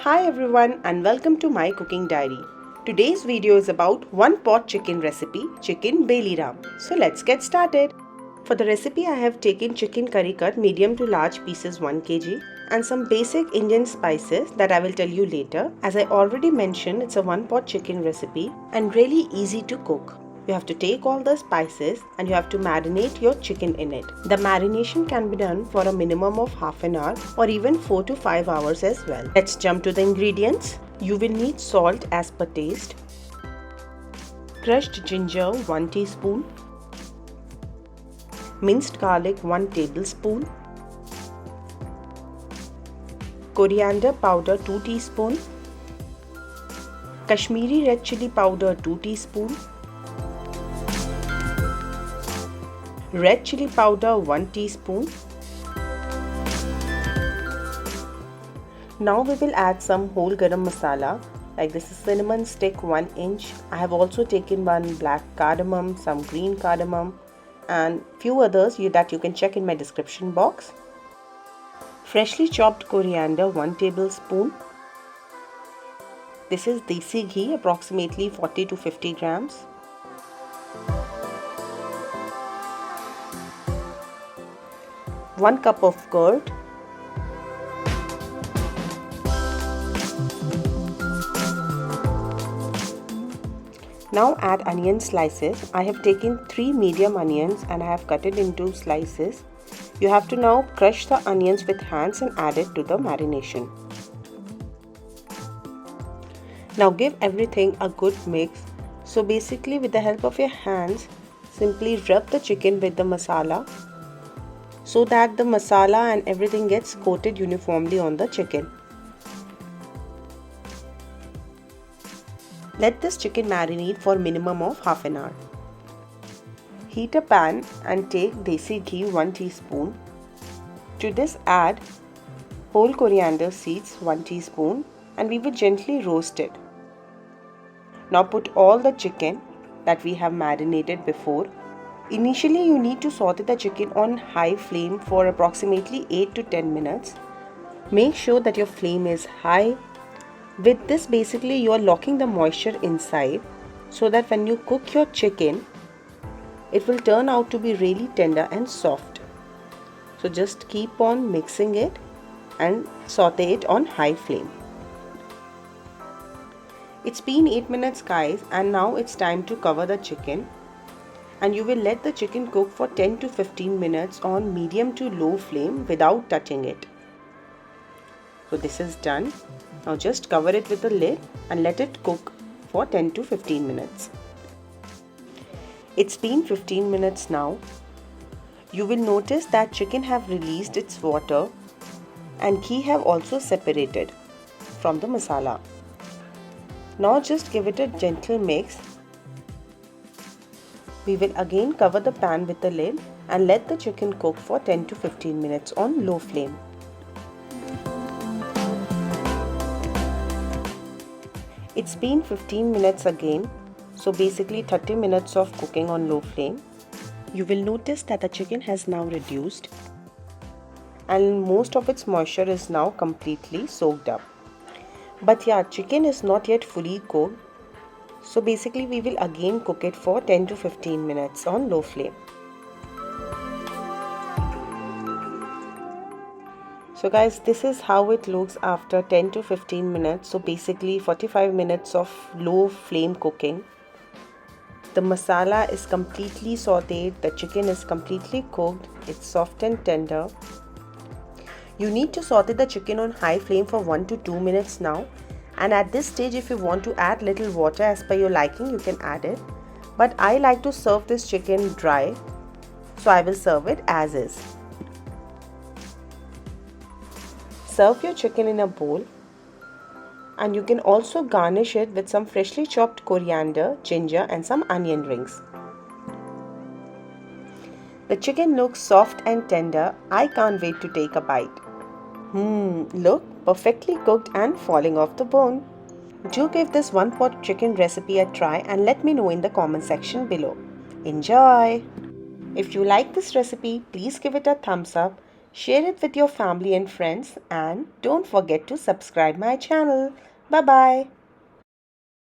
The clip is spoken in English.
Hi everyone and welcome to my cooking diary. Today's video is about one pot chicken recipe, chicken Beliram. So let's get started. For the recipe I have taken chicken curry cut medium to large pieces 1 kg and some basic Indian spices that I will tell you later. As I already mentioned, it's a one pot chicken recipe and really easy to cook. You have to take all the spices and you have to marinate your chicken in it. The marination can be done for a minimum of half an hour or even 4 to 5 hours as well. Let's jump to the ingredients. You will need salt as per taste, crushed ginger 1 teaspoon, minced garlic 1 tablespoon, coriander powder 2 teaspoon, Kashmiri red chilli powder 2 teaspoon, red chilli powder 1 teaspoon. Now we will add some whole garam masala, like this is cinnamon stick 1 inch. I have also taken one black cardamom, some green cardamom and few others that you can check in my description box. Freshly chopped coriander 1 tablespoon. This is desi ghee, approximately 40 to 50 grams. One cup of curd, now add onion slices. I have taken 3 medium onions and I have cut it into slices. You have to now crush the onions with hands and add it to the marination. Now give everything a good mix. So basically with the help of your hands, simply rub the chicken with the masala so that the masala and everything gets coated uniformly on the chicken. Let this chicken marinate for minimum of half an hour. Heat a pan and take desi ghee 1 teaspoon. To this add whole coriander seeds 1 teaspoon and we will gently roast it. Now put all the chicken that we have marinated before. Initially you need to saute the chicken on high flame for approximately 8 to 10 minutes. Make sure that your flame is high. With this basically you are locking the moisture inside so that when you cook your chicken, it will turn out to be really tender and soft. So just keep on mixing it and saute it on high flame. It's been 8 minutes guys and now it's time to cover the chicken. And you will let the chicken cook for 10 to 15 minutes on medium to low flame without touching it. So this is done. Now just cover it with a lid and let it cook for 10 to 15 minutes. It's been 15 minutes now. You will notice that chicken have released its water and ghee have also separated from the masala. Now just give it a gentle mix. We will again cover the pan with the lid and let the chicken cook for 10 to 15 minutes on low flame. It's been 15 minutes again, so basically 30 minutes of cooking on low flame. You will notice that the chicken has now reduced and most of its moisture is now completely soaked up. But yeah, chicken is not yet fully cooked. So basically we will again cook it for 10 to 15 minutes on low flame. So guys, this is how it looks after 10 to 15 minutes. So basically 45 minutes of low flame cooking. The masala is completely sauteed, the chicken is completely cooked, it's soft and tender. You need to saute the chicken on high flame for 1 to 2 minutes now. And at this stage if you want to add little water as per your liking, you can add it. But I like to serve this chicken dry, so I will serve it as is. Serve your chicken in a bowl and you can also garnish it with some freshly chopped coriander, ginger and some onion rings. The chicken looks soft and tender. I can't wait to take a bite. Look, perfectly cooked and falling off the bone. Do give this one pot chicken recipe a try and let me know in the comment section below. Enjoy! If you like this recipe, please give it a thumbs up, Share it with your family and friends, and don't forget to subscribe my channel. Bye bye.